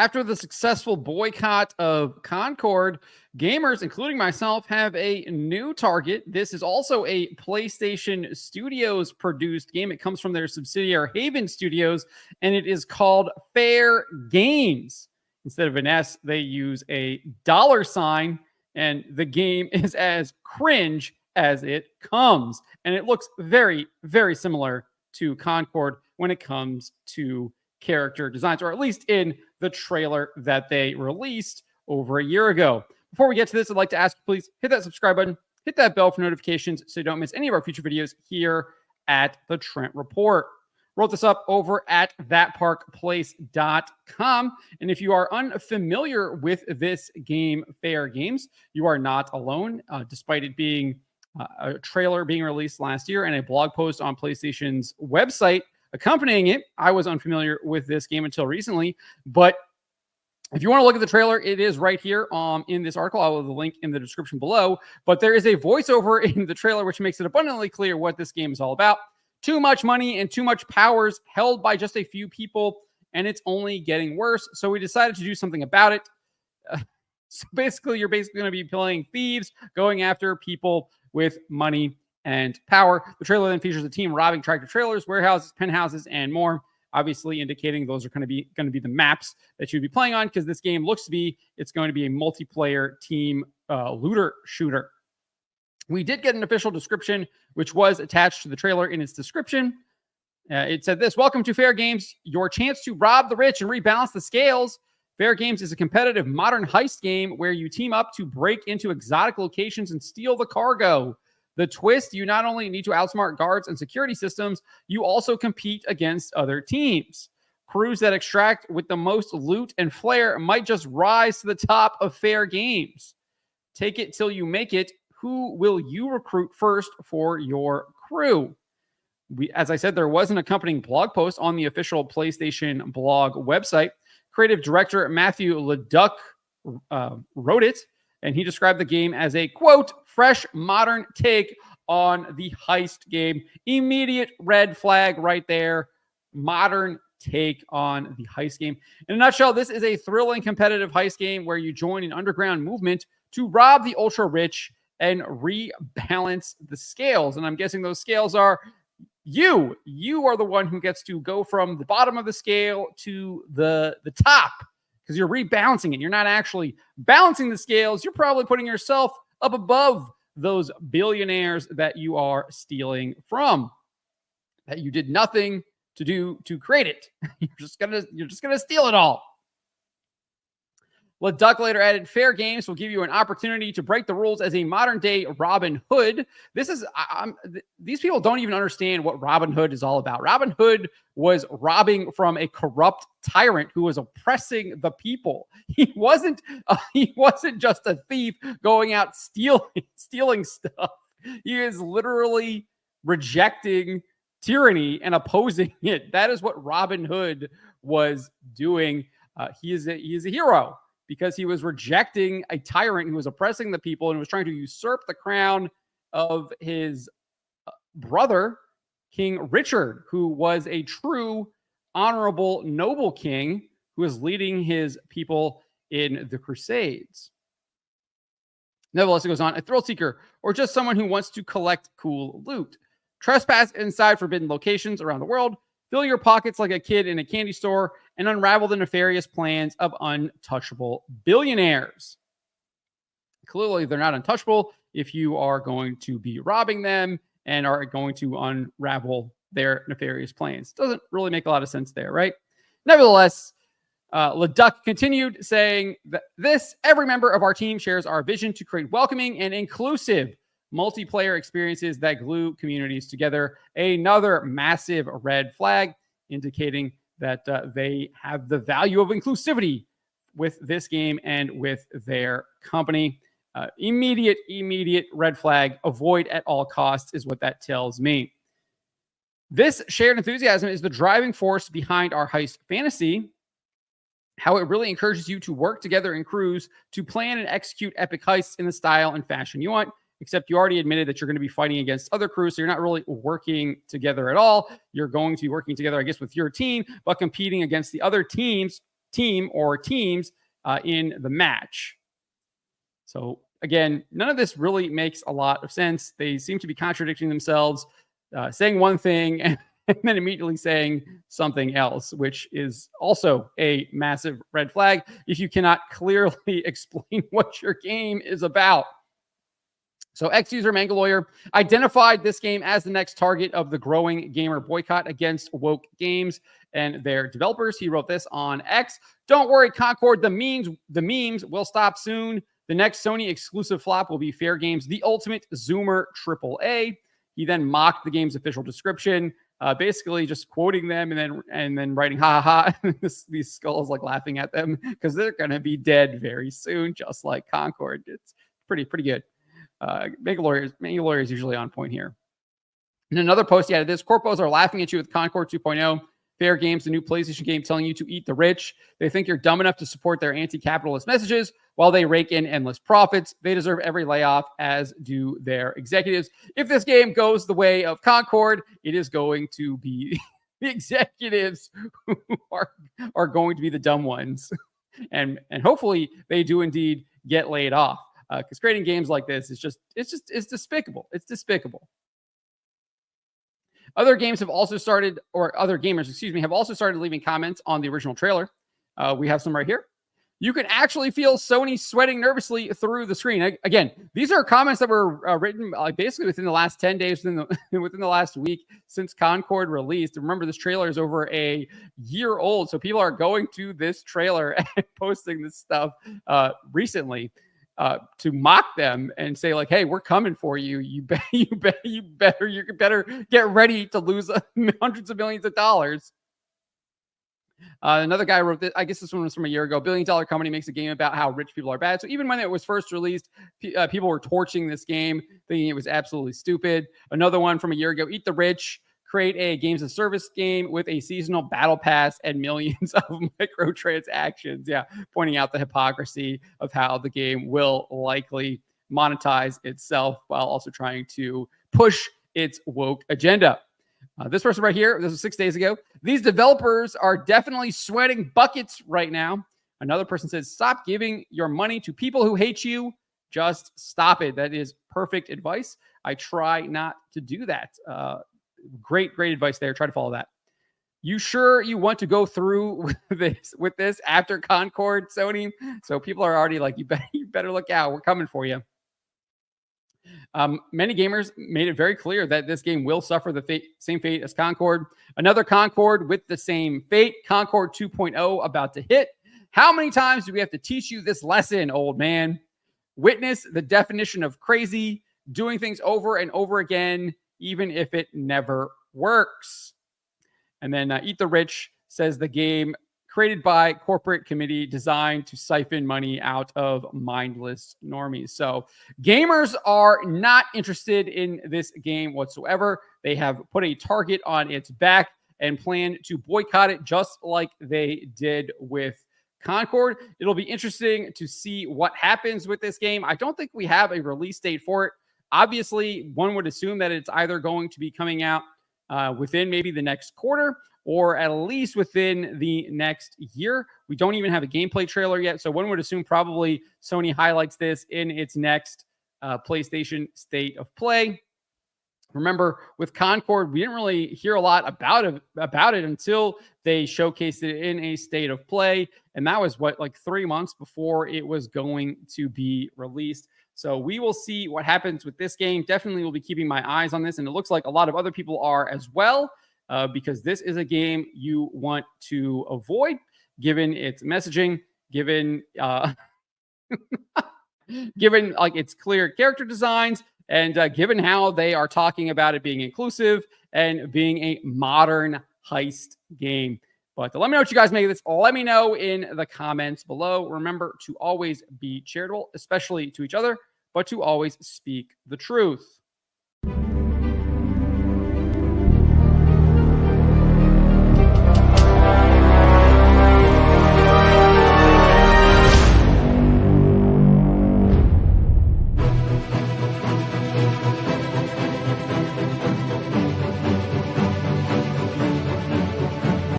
After the successful boycott of Concord, gamers, including myself, have a new target. This is also a PlayStation Studios produced game. It comes from their subsidiary Haven Studios, and it is called Fair Games. Instead of an S, they use a $sign, and the game is as cringe as it comes. And it looks very, very similar to Concord when it comes to character designs, or at least in the trailer that they released over a year ago. Before we get to this, I'd like to ask you, please hit that subscribe button, hit that bell for notifications so you don't miss any of our future videos here at the Trent Report. Wrote this up over at thatparkplace.com. And if you are unfamiliar with this game, Fair Games, you are not alone, despite it being a trailer being released last year and a blog post on PlayStation's website accompanying it. I was unfamiliar with this game until recently, but if you want to look at the trailer, it is right here in this article. I will have the link in the description below, but there is a voiceover in the trailer which makes it abundantly clear what this game is all about. Too much money and too much powers held by just a few people, and it's only getting worse. So we decided to do something about it. So basically, you're basically going to be playing thieves, going after people with money and power. The trailer then features a team robbing tractor trailers, warehouses, penthouses, and more. Obviously, indicating those are going to be the maps that you'd be playing on, because this game looks to be it's going to be a multiplayer team looter shooter. We did get an official description, which was attached to the trailer in its description. It said this: "Welcome to Fair Games, your chance to rob the rich and rebalance the scales. Fair Games is a competitive modern heist game where you team up to break into exotic locations and steal the cargo. The twist, you not only need to outsmart guards and security systems, you also compete against other teams. Crews that extract with the most loot and flair might just rise to the top of Fair Games. Take it till you make it. Who will you recruit first for your crew?" As I said, there was an accompanying blog post on the official PlayStation blog website. Creative director Matthew Leduc wrote it, and he described the game as a, quote, fresh, modern take on the heist game. Immediate red flag right there. Modern take on the heist game. In a nutshell, this is a thrilling competitive heist game where you join an underground movement to rob the ultra rich and rebalance the scales. And I'm guessing those scales are you. You are the one who gets to go from the bottom of the scale to the top, because you're rebalancing it. You're not actually balancing the scales. You're probably putting yourself up above those billionaires that you are stealing from, that you did nothing to do to create it. You're just gonna steal it all. Leduc later added, "Fair Games will give you an opportunity to break the rules as a modern-day Robin Hood." These people don't even understand what Robin Hood is all about. Robin Hood was robbing from a corrupt tyrant who was oppressing the people. He wasn't just a thief going out stealing stuff. He is literally rejecting tyranny and opposing it. That is what Robin Hood was doing. He is a hero, because he was rejecting a tyrant who was oppressing the people and was trying to usurp the crown of his brother, King Richard, who was a true, honorable, noble king who was leading his people in the Crusades. Nevertheless, it goes on, "A thrill seeker or just someone who wants to collect cool loot. Trespass inside forbidden locations around the world. Fill your pockets like a kid in a candy store and unravel the nefarious plans of untouchable billionaires." Clearly, they're not untouchable if you are going to be robbing them and are going to unravel their nefarious plans. Doesn't really make a lot of sense there, right? Nevertheless, Leduc continued saying that every member of our team shares our vision to create welcoming and inclusive multiplayer experiences that glue communities together. Another massive red flag indicating that they have the value of inclusivity with this game and with their company. Immediate red flag. Avoid at all costs is what that tells me. This shared enthusiasm is the driving force behind our heist fantasy. How it really encourages you to work together in crews to plan and execute epic heists in the style and fashion you want. Except you already admitted that you're going to be fighting against other crews, so you're not really working together at all. You're going to be working together, I guess, with your team, but competing against the other teams team or teams in the match. So again, none of this really makes a lot of sense. They seem to be contradicting themselves, saying one thing and then immediately saying something else, which is also a massive red flag if you cannot clearly explain what your game is about. So ex-user Mangaloyer identified this game as the next target of the growing gamer boycott against woke games and their developers. He wrote this on X. Don't worry, Concord, the memes will stop soon. The next Sony exclusive flop will be Fairgame's The Ultimate Zoomer AAA. He then mocked the game's official description, basically just quoting them and then writing ha ha ha. These skulls like laughing at them because they're gonna be dead very soon, just like Concord. It's pretty good. Mangaloyer is usually on point here. In another post, he added this: corpos are laughing at you with Concord 2.0. Fairgame's the new PlayStation game telling you to eat the rich. They think you're dumb enough to support their anti-capitalist messages while they rake in endless profits. They deserve every layoff, as do their executives. If this game goes the way of Concord, it is going to be the executives who are going to be the dumb ones. And hopefully they do indeed get laid off. Because creating games like this is it's despicable. It's despicable. Other gamers, have also started leaving comments on the original trailer. We have some right here. You can actually feel Sony sweating nervously through the screen. Again, these are comments that were written basically within the last 10 days, within the last week since Concord released. Remember, this trailer is over a year old, so people are going to this trailer and posting this stuff recently. To mock them and say like, "Hey, we're coming for you. You better get ready to lose hundreds of millions of dollars." Another guy wrote this. I guess this one was from a year ago. $1 billion company makes a game about how rich people are bad. So even when it was first released, people were torching this game, thinking it was absolutely stupid. Another one from a year ago: Eat the Rich. Create a games of service game with a seasonal battle pass and millions of microtransactions. Yeah, pointing out the hypocrisy of how the game will likely monetize itself while also trying to push its woke agenda. This person right here, this was 6 days ago. These developers are definitely sweating buckets right now. Another person says, stop giving your money to people who hate you. Just stop it. That is perfect advice. I try not to do that. Great advice there. Try to follow that. You sure you want to go through with this after Concord, Sony? So people are already like, you better look out. We're coming for you. Many gamers made it very clear that this game will suffer the same fate as Concord. Another Concord with the same fate. Concord 2.0 about to hit. How many times do we have to teach you this lesson, old man? Witness the definition of crazy, doing things over and over again, even if it never works. And then Eat the Rich says the game created by corporate committee designed to siphon money out of mindless normies. So gamers are not interested in this game whatsoever. They have put a target on its back and plan to boycott it just like they did with Concord. It'll be interesting to see what happens with this game. I don't think we have a release date for it. Obviously, one would assume that it's either going to be coming out within maybe the next quarter or at least within the next year. We don't even have a gameplay trailer yet, so one would assume probably Sony highlights this in its next PlayStation State of Play. Remember, with Concord, we didn't really hear a lot about it until they showcased it in a State of Play, and that was like 3 months before it was going to be released. So we will see what happens with this game. Definitely will be keeping my eyes on this, and it looks like a lot of other people are as well, because this is a game you want to avoid, given its messaging, given given like its clear character designs, and given how they are talking about it being inclusive and being a modern heist game. But let me know what you guys make of this. Let me know in the comments below. Remember to always be charitable, especially to each other, but to always speak the truth.